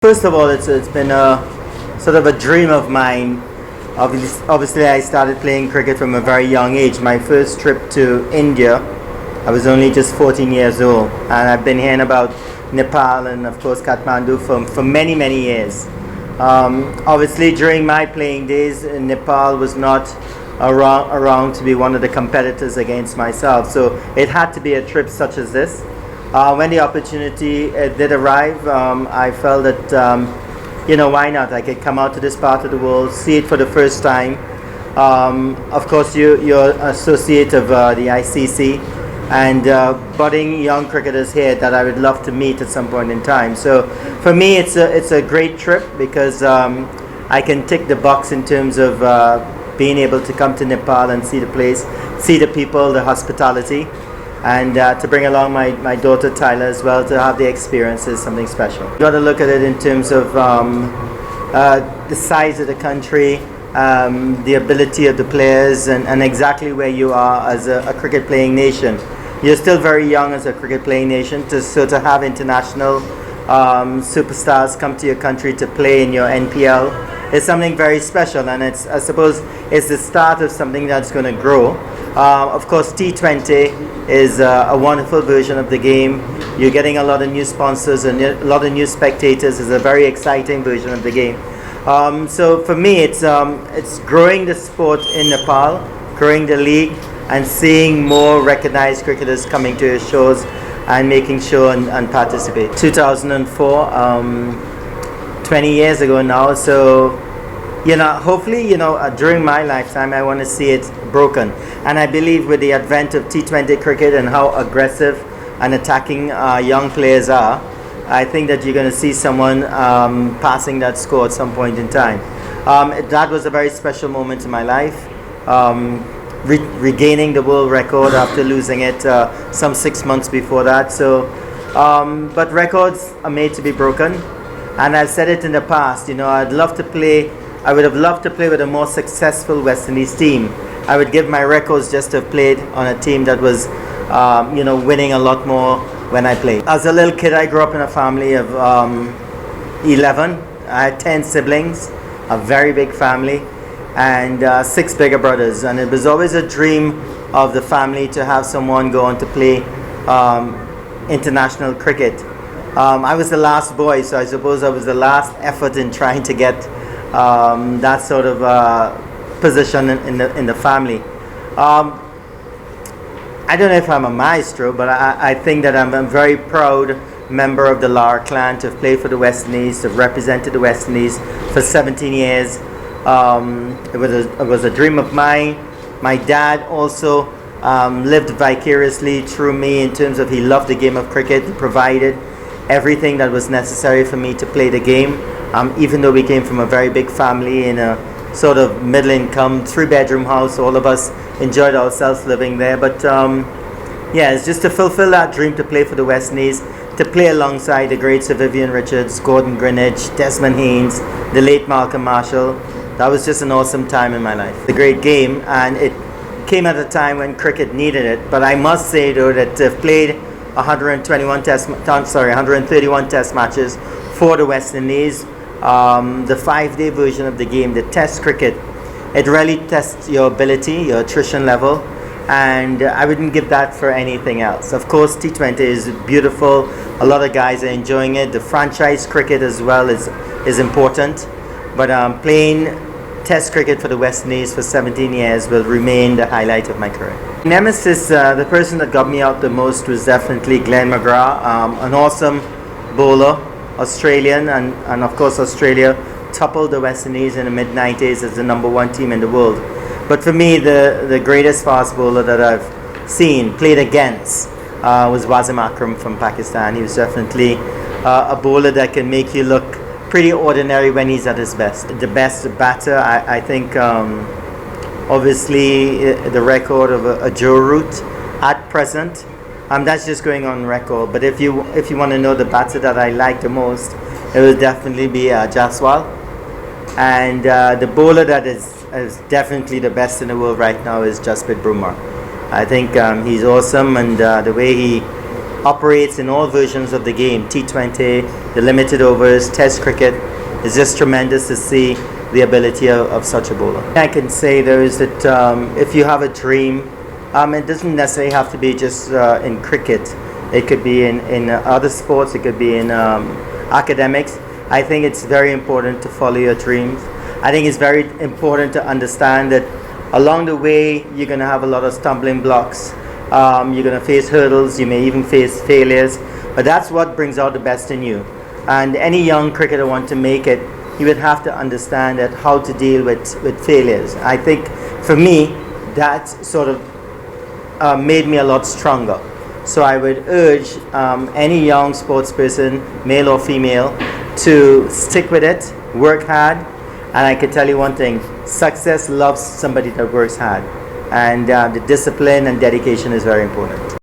First of all, it's been a sort of a dream of mine. Obviously, I started playing cricket from a very young age. My first trip to India, I was only just 14 years old, and I've been here in about Nepal and of course Kathmandu for many years. Obviously, during my playing days, Nepal was not around to be one of the competitors against myself, so it had to be a trip such as this. When the opportunity did arrive, I felt that, why not? I could come out to this part of the world, see it for the first time. Of course, you're associate of the ICC and budding young cricketers here that I would love to meet at some point in time. So for me, it's a great trip because I can tick the box in terms of being able to come to Nepal and see the place, see the people, the hospitality, and to bring along my daughter Tyler as well to have the experience is something special. You got to look at it in terms of the size of the country, the ability of the players, and exactly where you are as a cricket playing nation. You're still very young as a cricket playing nation, to have international superstars come to your country to play in your NPL is something very special, and I suppose it's the start of something that's going to grow. Of course, T20 is a wonderful version of the game. You're getting a lot of new sponsors and a lot of new spectators. It's a very exciting version of the game. So for me, it's growing the sport in Nepal, growing the league, and seeing more recognized cricketers coming to your shows and making sure and participate. 2004. 20 years ago now, so hopefully during my lifetime I want to see it broken, and I believe with the advent of T20 cricket and how aggressive and attacking young players are, I think that you're going to see someone passing that score at some point in time. That was a very special moment in my life, regaining the world record after losing it some 6 months before that. So but records are made to be broken. And I've said it in the past, I would have loved to play with a more successful West Indies team. I would give my records just to have played on a team that was, winning a lot more when I played. As a little kid, I grew up in a family of 11. I had 10 siblings, a very big family, and 6 bigger brothers. And it was always a dream of the family to have someone go on to play international cricket. I was the last boy, so I suppose I was the last effort in trying to get that sort of position in the family. I don't know if I'm a maestro, but I think that I'm a very proud member of the LARA clan to have played for the West Indies, to have represented the West Indies for 17 years. It was a dream of mine. My dad also lived vicariously through me in terms of he loved the game of cricket, he provided everything that was necessary for me to play the game, even though we came from a very big family in a sort of middle income 3-bedroom house. All of us enjoyed ourselves living there, but it's just to fulfill that dream to play for the West Indies, to play alongside the great Sir Vivian Richards, Gordon Greenidge, Desmond Haynes, the late Malcolm Marshall. That was just an awesome time in my life. The great game, and it came at a time when cricket needed it. But I must say though that to have played 131 test matches for the West Indies, the 5-day version of the game, the test cricket, it really tests your ability, your attrition level, and I wouldn't give that for anything else. Of course, T20 is beautiful. A lot of guys are enjoying it. The franchise cricket as well is important, but playing Test cricket for the West Indies for 17 years will remain the highlight of my career. Nemesis, the person that got me out the most was definitely Glenn McGrath, an awesome bowler, Australian, and of course Australia toppled the West Indies in the mid-90s as the #1 team in the world. But for me, the greatest fast bowler that I've seen, played against, was Wasim Akram from Pakistan. He was definitely a bowler that can make you look pretty ordinary when he's at his best. The best batter, I think, obviously the record of a Joe Root at present. That's just going on record. But if you want to know the batter that I like the most, it will definitely be Jaswal. And the bowler that is definitely the best in the world right now is Jasprit Bumrah. I think he's awesome, and the way operates in all versions of the game, T20, the limited overs, Test cricket. It's just tremendous to see the ability of such a bowler. I can say there is that if you have a dream, it doesn't necessarily have to be just in cricket. It could be in other sports, it could be in academics. I think it's very important to follow your dreams. I think it's very important to understand that along the way you're going to have a lot of stumbling blocks. You're going to face hurdles, you may even face failures, but that's what brings out the best in you. And any young cricketer want to make it, he would have to understand that how to deal with failures. I think for me, that sort of made me a lot stronger. So I would urge any young sports person, male or female, to stick with it, work hard, and I can tell you one thing, success loves somebody that works hard. And the discipline and dedication is very important.